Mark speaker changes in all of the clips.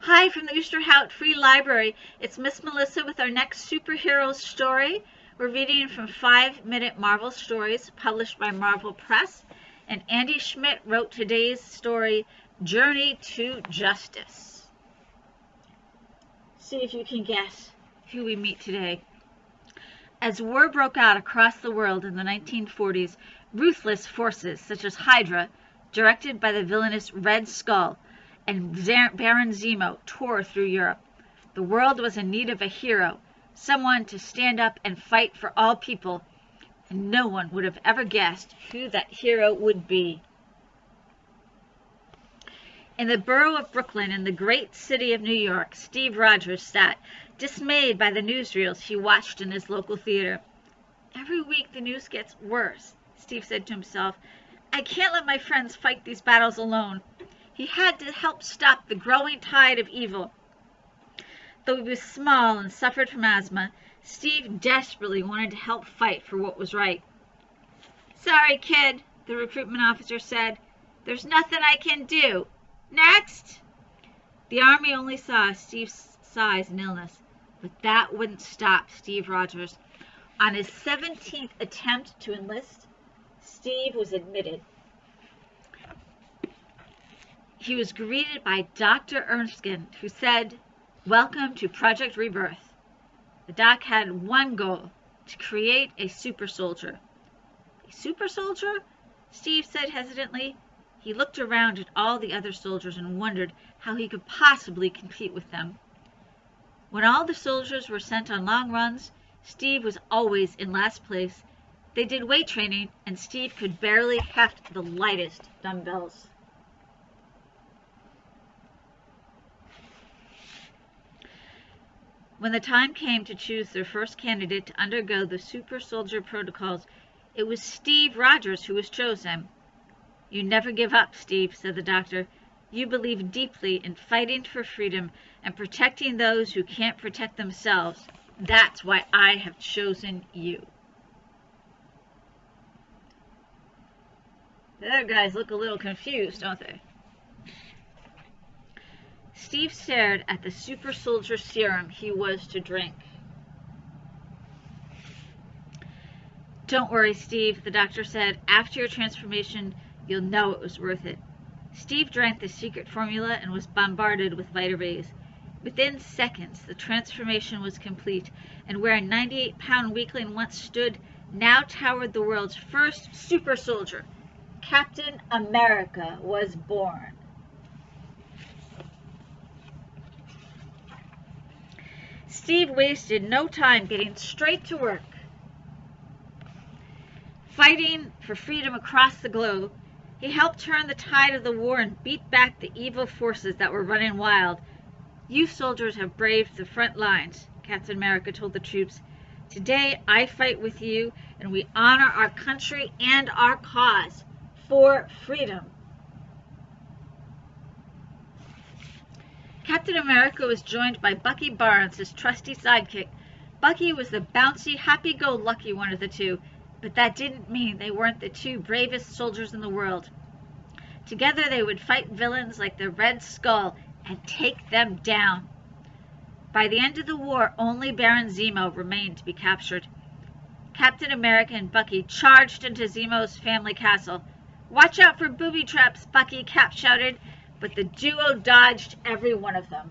Speaker 1: Hi from the Oosterhout Free Library. It's Miss Melissa with our next superhero story. We're reading from 5-Minute Marvel Stories published by Marvel Press. And Andy Schmidt wrote today's story, Journey to Justice. See if you can guess who we meet today. As war broke out across the world in the 1940s, ruthless forces such as Hydra, directed by the villainous Red Skull, and Baron Zemo tore through Europe. The world was in need of a hero, someone to stand up and fight for all people, and no one would have ever guessed who that hero would be. In the borough of Brooklyn, in the great city of New York, Steve Rogers sat, dismayed by the newsreels he watched in his local theater. Every week the news gets worse, Steve said to himself. I can't let my friends fight these battles alone. He had to help stop the growing tide of evil. Though he was small and suffered from asthma, Steve desperately wanted to help fight for what was right. Sorry, kid, the recruitment officer said. There's nothing I can do. Next! The army only saw Steve's size and illness, but that wouldn't stop Steve Rogers. On his 17th attempt to enlist, Steve was admitted. He was greeted by Dr. Erskine, who said, Welcome to Project Rebirth. The doc had one goal, to create a super soldier. A super soldier? Steve said hesitantly. He looked around at all the other soldiers and wondered how he could possibly compete with them. When all the soldiers were sent on long runs, Steve was always in last place. They did weight training, and Steve could barely heft the lightest dumbbells. When the time came to choose their first candidate to undergo the super soldier protocols, it was Steve Rogers who was chosen. You never give up, Steve, said the doctor. You believe deeply in fighting for freedom and protecting those who can't protect themselves. That's why I have chosen you. The other guys look a little confused, don't they? Steve stared at the super soldier serum he was to drink. Don't worry, Steve, the doctor said. After your transformation, you'll know it was worth it. Steve drank the secret formula and was bombarded with Vita rays. Within seconds, the transformation was complete, and where a 98-pound weakling once stood, now towered the world's first super soldier. Captain America was born. Steve wasted no time getting straight to work. Fighting for freedom across the globe, he helped turn the tide of the war and beat back the evil forces that were running wild. You soldiers have braved the front lines, Captain America told the troops. Today I fight with you, and we honor our country and our cause for freedom. Captain America was joined by Bucky Barnes, his trusty sidekick. Bucky was the bouncy, happy-go-lucky one of the two, but that didn't mean they weren't the two bravest soldiers in the world. Together they would fight villains like the Red Skull and take them down. By the end of the war, only Baron Zemo remained to be captured. Captain America and Bucky charged into Zemo's family castle. Watch out for booby traps, Bucky, Cap shouted, but the duo dodged every one of them.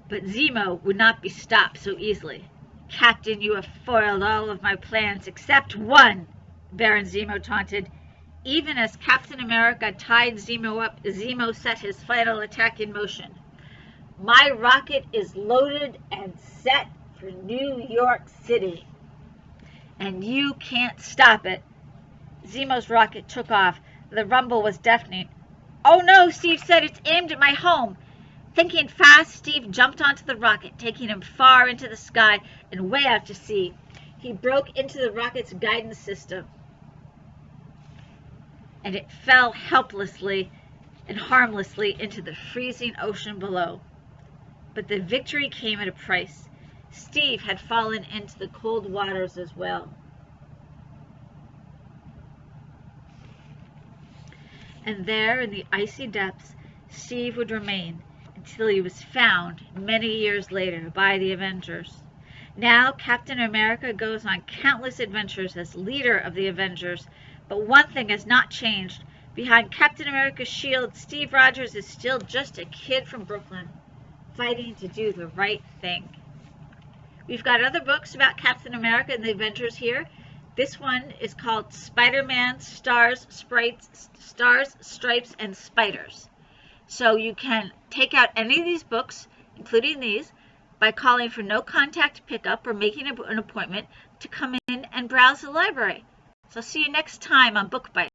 Speaker 1: But Zemo would not be stopped so easily. Captain, you have foiled all of my plans except one, Baron Zemo taunted. Even as Captain America tied Zemo up, Zemo set his final attack in motion. My rocket is loaded and set for New York City, and you can't stop it. Zemo's rocket took off. The rumble was deafening. Oh no, Steve said, it's aimed at my home. Thinking fast, Steve jumped onto the rocket, taking him far into the sky and way out to sea. He broke into the rocket's guidance system, and it fell helplessly and harmlessly into the freezing ocean below. But the victory came at a price. Steve had fallen into the cold waters as well. And there in the icy depths, Steve would remain until he was found many years later by the Avengers. Now Captain America goes on countless adventures as leader of the Avengers, but one thing has not changed. Behind Captain America's shield, Steve Rogers is still just a kid from Brooklyn, fighting to do the right thing. We've got other books about Captain America and the Avengers here. This one is called Spider-Man, Stars, Stripes, and Spiders. So you can take out any of these books, including these, by calling for no contact pickup or making an appointment to come in and browse the library. So see you next time on Book Bites.